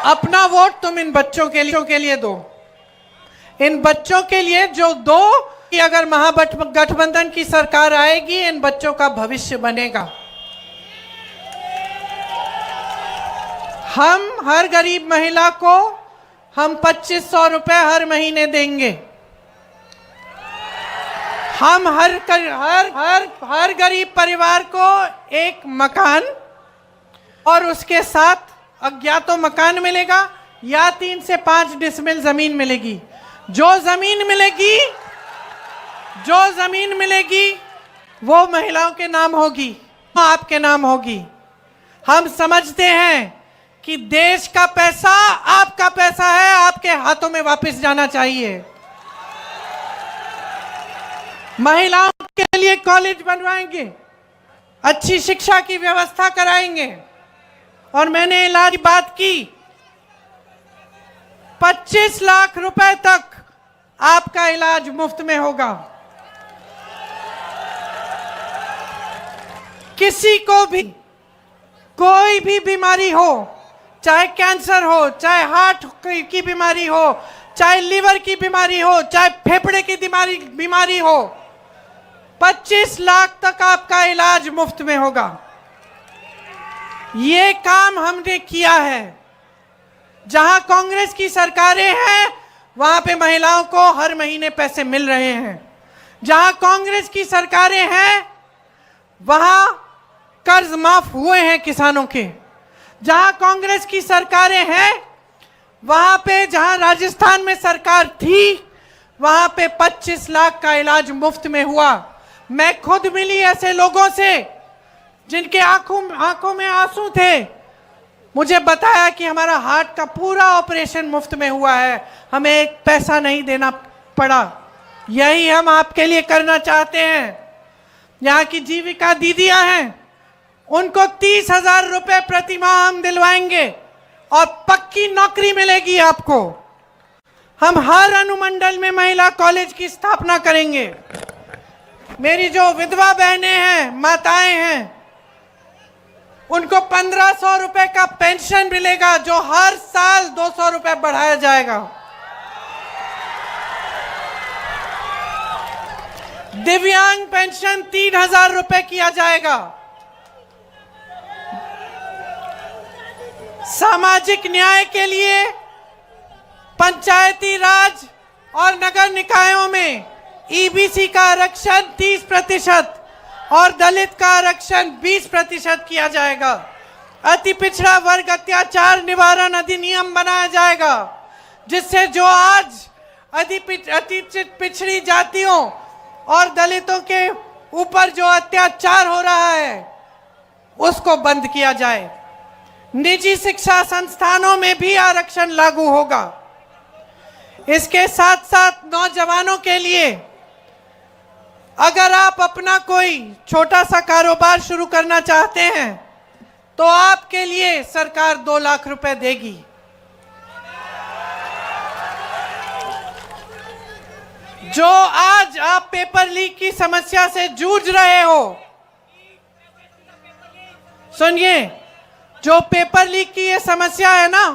अपना वोट तुम इन बच्चों के लिए दो, इन बच्चों के लिए जो दो कि अगर महागठबंधन की सरकार आएगी इन बच्चों का भविष्य बनेगा। हम हर गरीब महिला को हम 2500 रुपए हर महीने देंगे। हम हर गरीब परिवार को एक मकान और उसके साथ अज्ञातो मकान मिलेगा या 3 से 5 डिसमिल जमीन मिलेगी। जो जमीन मिलेगी वो महिलाओं के नाम होगी, आपके नाम होगी। हम समझते हैं कि देश का पैसा आपका पैसा है, आपके हाथों में वापस जाना चाहिए। महिलाओं के लिए कॉलेज बनवाएंगे, अच्छी शिक्षा की व्यवस्था कराएंगे। और मैंने इलाज की बात की, 25 लाख रुपए तक आपका इलाज मुफ्त में होगा। किसी को भी कोई भी बीमारी हो, चाहे कैंसर हो, चाहे हार्ट की बीमारी हो, चाहे लीवर की बीमारी हो, चाहे फेफड़े की बीमारी हो, 25 लाख तक आपका इलाज मुफ्त में होगा। ये काम हमने किया है। जहां कांग्रेस की सरकारें हैं वहां पे महिलाओं को हर महीने पैसे मिल रहे हैं। जहां कांग्रेस की सरकारें हैं वहां कर्ज माफ हुए हैं किसानों के। जहां कांग्रेस की सरकारें हैं वहां पे, जहां राजस्थान में सरकार थी वहां पे 25 लाख का इलाज मुफ्त में हुआ। मैं खुद मिली ऐसे लोगों से जिनके आंखों में आंसू थे। मुझे बताया कि हमारा हार्ट का पूरा ऑपरेशन मुफ्त में हुआ है, हमें एक पैसा नहीं देना पड़ा। यही हम आपके लिए करना चाहते हैं। यहाँ की जीविका दीदियां हैं, उनको 30,000 रुपए प्रति माह हम दिलवाएंगे और पक्की नौकरी मिलेगी आपको। हम हर अनुमंडल में महिला कॉलेज की स्थापना करेंगे। मेरी जो विधवा बहनें हैं, माताएं हैं, उनको 1500 रुपए का पेंशन मिलेगा, जो हर साल 200 रुपए बढ़ाया जाएगा। दिव्यांग पेंशन 3000 रुपए किया जाएगा। सामाजिक न्याय के लिए पंचायती राज और नगर निकायों में ईबीसी का आरक्षण 30% और दलित का आरक्षण 20% किया जाएगा। अति पिछड़ा वर्ग अत्याचार निवारण अधिनियम बनाया जाएगा, जिससे जो आज अति पिछड़ी जातियों और दलितों के ऊपर जो अत्याचार हो रहा है उसको बंद किया जाए। निजी शिक्षा संस्थानों में भी आरक्षण लागू होगा। इसके साथ साथ नौजवानों के लिए अगर आप अपना कोई छोटा सा कारोबार शुरू करना चाहते हैं तो आपके लिए सरकार 2 लाख रुपए देगी। जो आज आप पेपर लीक की समस्या से जूझ रहे हो, सुनिए, जो पेपर लीक की ये समस्या है ना,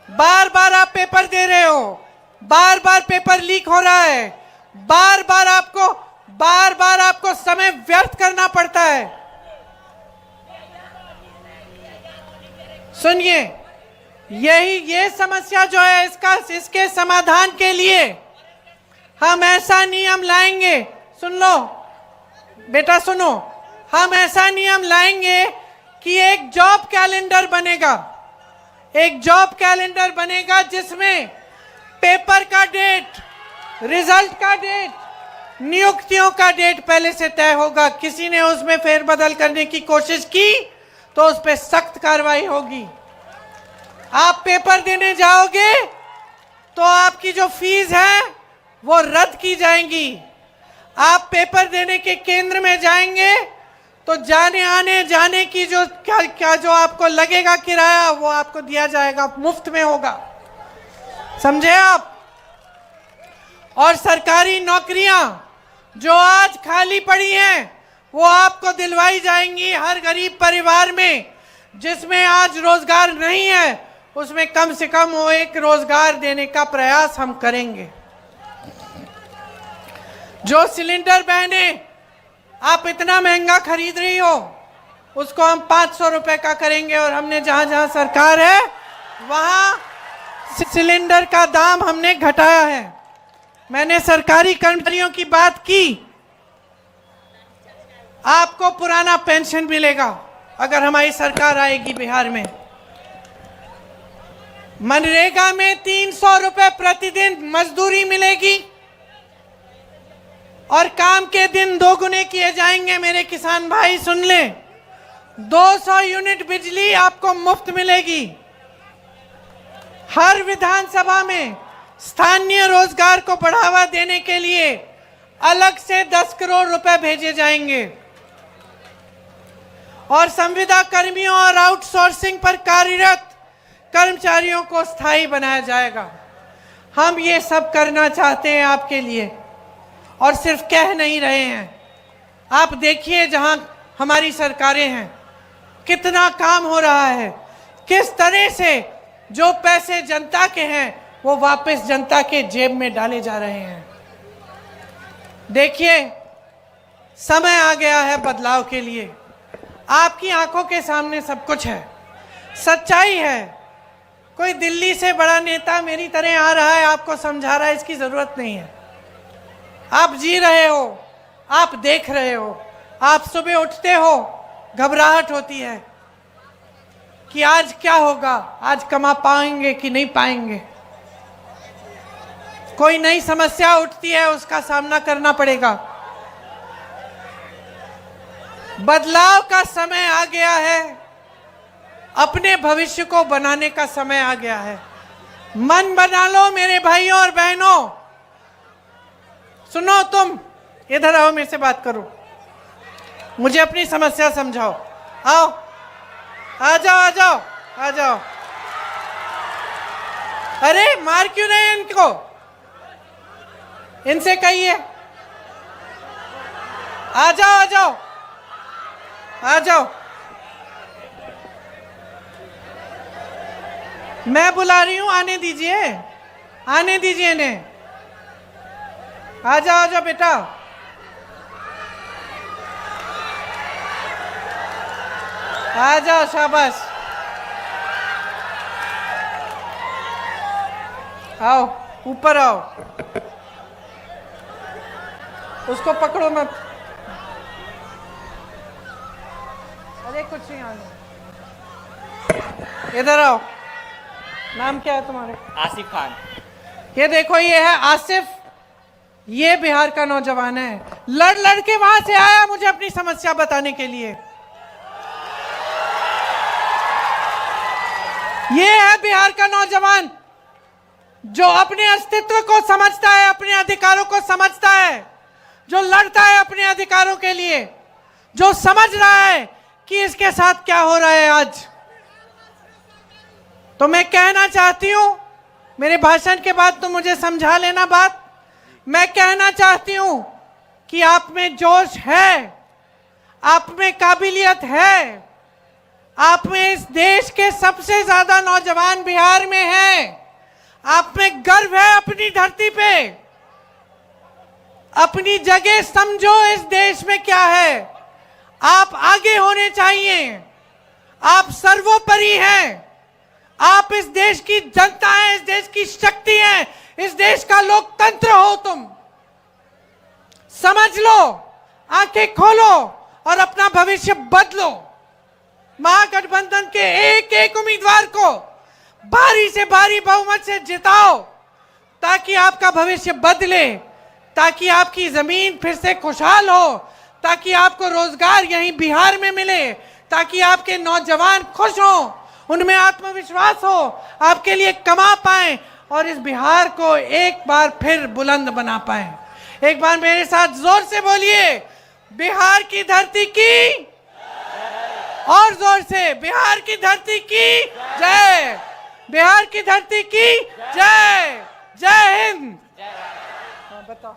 बार बार आप पेपर दे रहे हो, बार बार पेपर लीक हो रहा है, बार बार आपको समय व्यर्थ करना पड़ता है। सुनिए, ये समस्या जो है, इसके समाधान के लिए हम ऐसा नियम लाएंगे। सुन लो बेटा, सुनो, हम ऐसा नियम लाएंगे कि एक जॉब कैलेंडर बनेगा, एक जॉब कैलेंडर बनेगा जिसमें पेपर का डेट, रिजल्ट का डेट, नियुक्तियों का डेट पहले से तय होगा। किसी ने उसमें फेरबदल करने की कोशिश की तो उस पर सख्त कार्रवाई होगी। आप पेपर देने जाओगे तो आपकी जो फीस है वो रद्द की जाएंगी। आप पेपर देने के केंद्र में जाएंगे तो जाने आने जाने की जो जो आपको लगेगा किराया, वो आपको दिया जाएगा, मुफ्त में होगा। समझे आप? और सरकारी नौकरियां जो आज खाली पड़ी हैं वो आपको दिलवाई जाएंगी। हर गरीब परिवार में जिसमें आज रोजगार नहीं है, उसमें कम से कम वो एक रोजगार देने का प्रयास हम करेंगे। जो सिलेंडर बहने आप इतना महंगा खरीद रही हो, उसको हम 500 रुपए का करेंगे। और हमने जहां जहां सरकार है वहां सिलेंडर का दाम हमने घटाया है। मैंने सरकारी कर्मचारियों की बात की, आपको पुराना पेंशन मिलेगा अगर हमारी सरकार आएगी बिहार में। मनरेगा में 300 रुपए प्रतिदिन मजदूरी मिलेगी और काम के दिन 2 गुने किए जाएंगे। मेरे किसान भाई सुन लें, 200 यूनिट बिजली आपको मुफ्त मिलेगी। हर विधानसभा में स्थानीय रोजगार को बढ़ावा देने के लिए अलग से 10 करोड़ रुपए भेजे जाएंगे और संविदा कर्मियों और आउटसोर्सिंग पर कार्यरत कर्मचारियों को स्थायी बनाया जाएगा। हम ये सब करना चाहते हैं आपके लिए और सिर्फ कह नहीं रहे हैं। आप देखिए जहां हमारी सरकारें हैं कितना काम हो रहा है, किस तरह से जो पैसे जनता के हैं वो वापस जनता के जेब में डाले जा रहे हैं। देखिए, समय आ गया है बदलाव के लिए। आपकी आंखों के सामने सब कुछ है, सच्चाई है। कोई दिल्ली से बड़ा नेता मेरी तरह आ रहा है, आपको समझा रहा है, इसकी जरूरत नहीं है। आप जी रहे हो, आप देख रहे हो। आप सुबह उठते हो, घबराहट होती है कि आज क्या होगा, आज कमा पाएंगे कि नहीं पाएंगे। कोई नई समस्या उठती है, उसका सामना करना पड़ेगा। बदलाव का समय आ गया है, अपने भविष्य को बनाने का समय आ गया है। मन बना लो मेरे भाइयों और बहनों। सुनो, तुम इधर आओ, मेरे से बात करो, मुझे अपनी समस्या समझाओ। आओ, आ जाओ आ जाओ आ जाओ। अरे मार क्यों रहे हैं इनको? इनसे कहिए आ जाओ आ जाओ आ जाओ। मैं बुला रही हूं, आने दीजिए, आने दीजिए इन्हें। आ जाओ बेटा। आ जाओ, शाबाश। आओ, ऊपर आओ। उसको पकड़ो मत। अरे कुछ नहीं, आने। इधर आओ। नाम क्या है तुम्हारे? आसिफ खान। ये देखो, ये है आसिफ, ये बिहार का नौजवान है। लड़ लड़ के वहां से आया मुझे अपनी समस्या बताने के लिए। ये है बिहार का नौजवान जो अपने अस्तित्व को समझता है, अपने अधिकारों को समझता है, जो लड़ता है अपने अधिकारों के लिए, जो समझ रहा है कि इसके साथ क्या हो रहा है आज। तो मैं कहना चाहती हूं, मेरे भाषण के बाद तो मुझे समझा लेना बात। मैं कहना चाहती हूं कि आप में जोश है, आप में काबिलियत है, आप में इस देश के सबसे ज्यादा नौजवान बिहार में हैं, आप में गर्व है अपनी धरती पे। अपनी जगह समझो इस देश में क्या है। आप आगे होने चाहिए, आप सर्वोपरि हैं, आप इस देश की जनता हैं, इस देश की शक्ति हैं, इस देश का लोकतंत्र हो। तुम समझ लो, आंखें खोलो और अपना भविष्य बदलो। महागठबंधन के एक एक उम्मीदवार को भारी से भारी बहुमत से जिताओ, ताकि आपका भविष्य बदले, ताकि आपकी जमीन फिर से खुशहाल हो, ताकि आपको रोजगार यहीं बिहार में मिले, ताकि आपके नौजवान खुश हों, उनमें आत्मविश्वास हो, आपके लिए कमा पाएं और इस बिहार को एक बार फिर बुलंद बना पाएं। एक बार मेरे साथ जोर से बोलिए, बिहार की धरती की, और जोर से, बिहार की धरती की जय, बिहार की धरती की जय। जय हिंद। बताओ।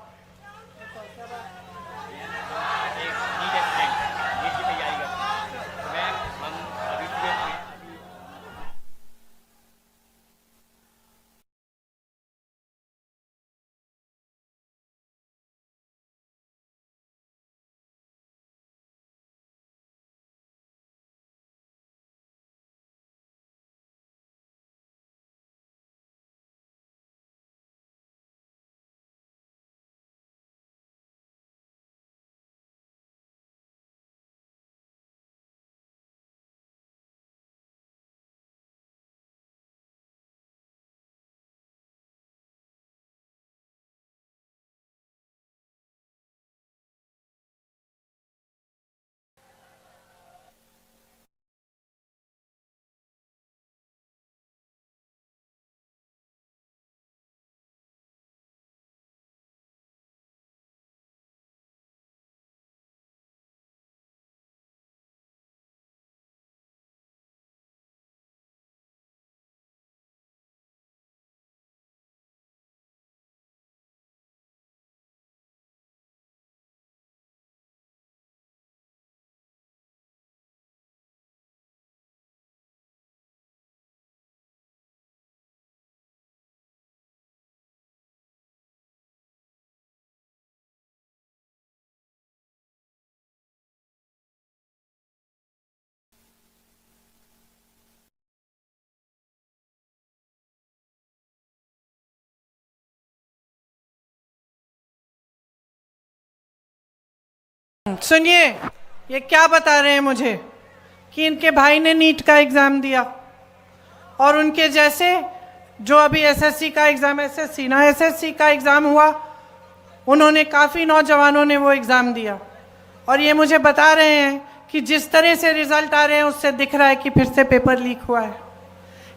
सुनिए, ये क्या बता रहे हैं मुझे कि इनके भाई ने नीट का एग्जाम दिया और उनके जैसे जो अभी एसएससी का एग्जाम, एसएससी का एग्जाम हुआ, उन्होंने काफ़ी नौजवानों ने वो एग्जाम दिया और ये मुझे बता रहे हैं कि जिस तरह से रिजल्ट आ रहे हैं उससे दिख रहा है कि फिर से पेपर लीक हुआ है।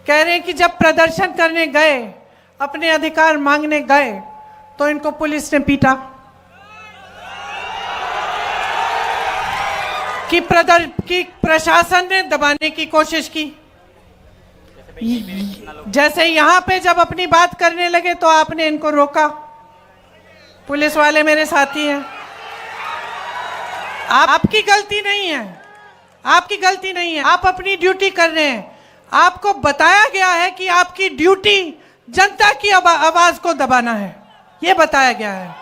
कह रहे हैं कि जब प्रदर्शन करने गए, अपने अधिकार मांगने गए, तो इनको पुलिस ने पीटा, कि प्रशासन ने दबाने की कोशिश की। जैसे यहाँ पे जब अपनी बात करने लगे तो आपने इनको रोका। पुलिस वाले मेरे साथी हैं, आपकी गलती नहीं है, आपकी गलती नहीं है, आप अपनी ड्यूटी कर रहे हैं। आपको बताया गया है कि आपकी ड्यूटी जनता की आवाज को दबाना है, ये बताया गया है।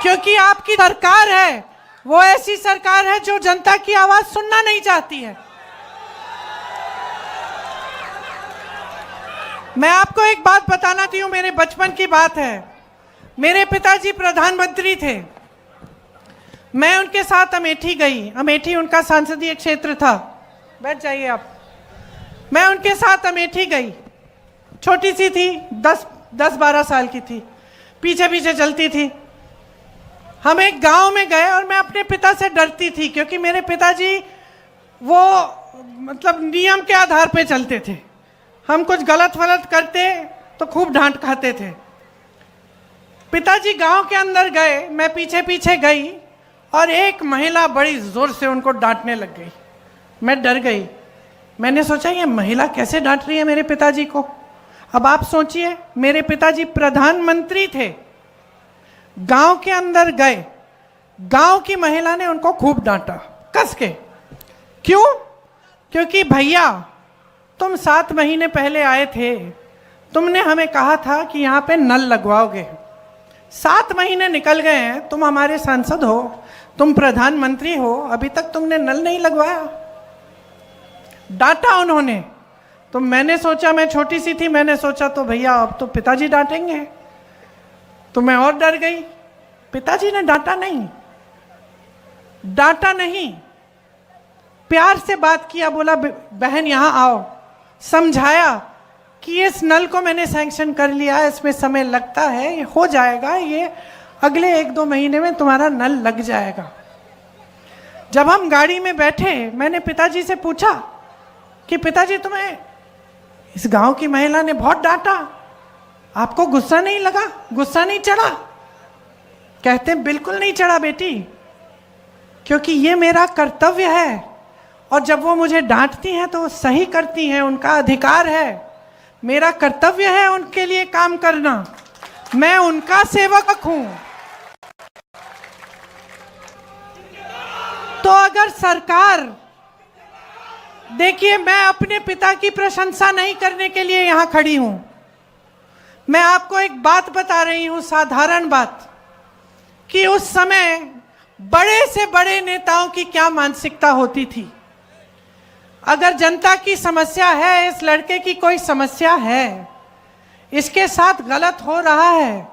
क्योंकि आपकी सरकार है वो ऐसी सरकार है जो जनता की आवाज सुनना नहीं चाहती है। मैं आपको एक बात बताना चाहती हूं, मेरे बचपन की बात है। मेरे पिताजी प्रधानमंत्री थे, मैं उनके साथ अमेठी गई। अमेठी उनका संसदीय क्षेत्र था। बैठ जाइए आप। मैं उनके साथ अमेठी गई, छोटी सी थी, 10-12 साल की थी, पीछे पीछे चलती थी। हम एक गांव में गए और मैं अपने पिता से डरती थी, क्योंकि मेरे पिताजी वो मतलब नियम के आधार पे चलते थे। हम कुछ गलत वलत करते तो खूब डांट खाते थे। पिताजी गांव के अंदर गए, मैं पीछे पीछे गई और एक महिला बड़ी जोर से उनको डांटने लग गई। मैं डर गई। मैंने सोचा ये महिला कैसे डांट रही है मेरे पिताजी को। अब आप सोचिए, मेरे पिताजी प्रधानमंत्री थे, गांव के अंदर गए, गांव की महिला ने उनको खूब डांटा कस के। क्यों? क्योंकि भैया तुम 7 महीने पहले आए थे, तुमने हमें कहा था कि यहाँ पे नल लगवाओगे। 7 महीने निकल गए हैं, तुम हमारे सांसद हो, तुम प्रधानमंत्री हो, अभी तक तुमने नल नहीं लगवाया। डांटा उन्होंने। तो मैंने सोचा, मैं छोटी सी थी, मैंने सोचा तो भैया अब तो पिताजी डांटेंगे, तो मैं और डर गई। पिताजी ने डांटा नहीं, डांटा नहीं, प्यार से बात किया, बोला बहन यहाँ आओ, समझाया कि इस नल को मैंने सैंक्शन कर लिया, इसमें समय लगता है, ये हो जाएगा, ये अगले 1-2 महीने में तुम्हारा नल लग जाएगा। जब हम गाड़ी में बैठे, मैंने पिताजी से पूछा कि पिताजी तुम्हें इस गांव की महिला ने बहुत डांटा, आपको गुस्सा नहीं लगा, गुस्सा नहीं चढ़ा? कहते बिल्कुल नहीं चढ़ा बेटी, क्योंकि ये मेरा कर्तव्य है, और जब वो मुझे डांटती हैं तो वो सही करती हैं, उनका अधिकार है, मेरा कर्तव्य है उनके लिए काम करना, मैं उनका सेवक हूं। तो अगर सरकार, देखिए मैं अपने पिता की प्रशंसा नहीं करने के लिए यहां खड़ी हूं, मैं आपको एक बात बता रही हूं, साधारण बात, कि उस समय बड़े से बड़े नेताओं की क्या मानसिकता होती थी। अगर जनता की समस्या है, इस लड़के की कोई समस्या है, इसके साथ गलत हो रहा है,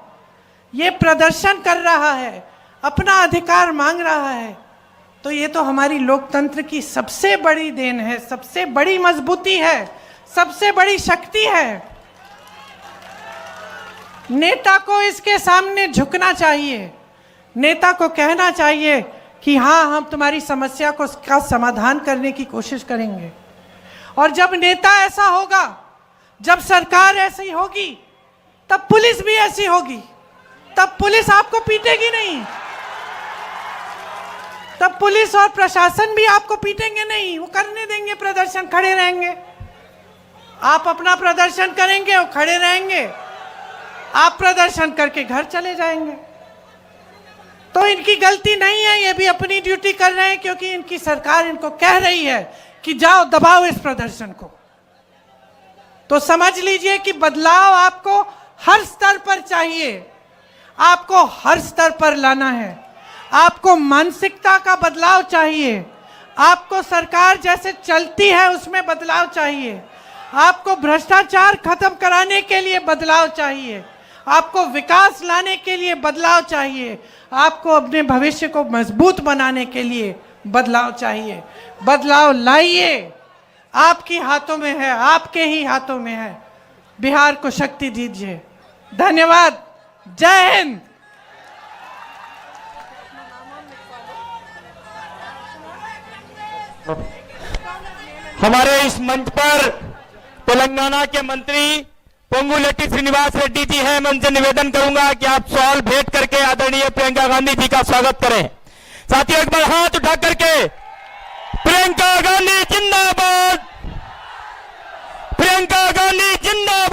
ये प्रदर्शन कर रहा है, अपना अधिकार मांग रहा है, तो ये तो हमारी लोकतंत्र की सबसे बड़ी देन है, सबसे बड़ी मजबूती है, सबसे बड़ी शक्ति है। नेता को इसके सामने झुकना चाहिए, नेता को कहना चाहिए कि हाँ, हम तुम्हारी समस्या को का समाधान करने की कोशिश करेंगे। और जब नेता ऐसा होगा, जब सरकार ऐसी होगी, तब पुलिस भी ऐसी होगी, तब पुलिस आपको पीटेगी नहीं, तब पुलिस और प्रशासन भी आपको पीटेंगे नहीं, वो करने देंगे प्रदर्शन, खड़े रहेंगे। आप अपना प्रदर्शन करेंगे, वो खड़े रहेंगे, आप प्रदर्शन करके घर चले जाएंगे। तो इनकी गलती नहीं है, ये भी अपनी ड्यूटी कर रहे हैं, क्योंकि इनकी सरकार इनको कह रही है कि जाओ दबाओ इस प्रदर्शन को। तो समझ लीजिए कि बदलाव आपको हर स्तर पर चाहिए, आपको हर स्तर पर लाना है, आपको मानसिकता का बदलाव चाहिए, आपको सरकार जैसे चलती है उसमें बदलाव चाहिए, आपको भ्रष्टाचार खत्म कराने के लिए बदलाव चाहिए, आपको विकास लाने के लिए बदलाव चाहिए, आपको अपने भविष्य को मजबूत बनाने के लिए बदलाव चाहिए। बदलाव लाइए, आपके हाथों में है, आपके ही हाथों में है। बिहार को शक्ति दीजिए। धन्यवाद। जय हिंद। हमारे इस मंच पर तेलंगाना के मंत्री पोंगुलेट्टी श्रीनिवास रेड्डी जी हैं। मैं उनसे निवेदन करूंगा कि आप सवाल भेंट करके आदरणीय प्रियंका गांधी जी का स्वागत करें। साथियों, एक बार हाथ उठा करके प्रियंका गांधी जिंदाबाद, प्रियंका गांधी जिंदाबाद।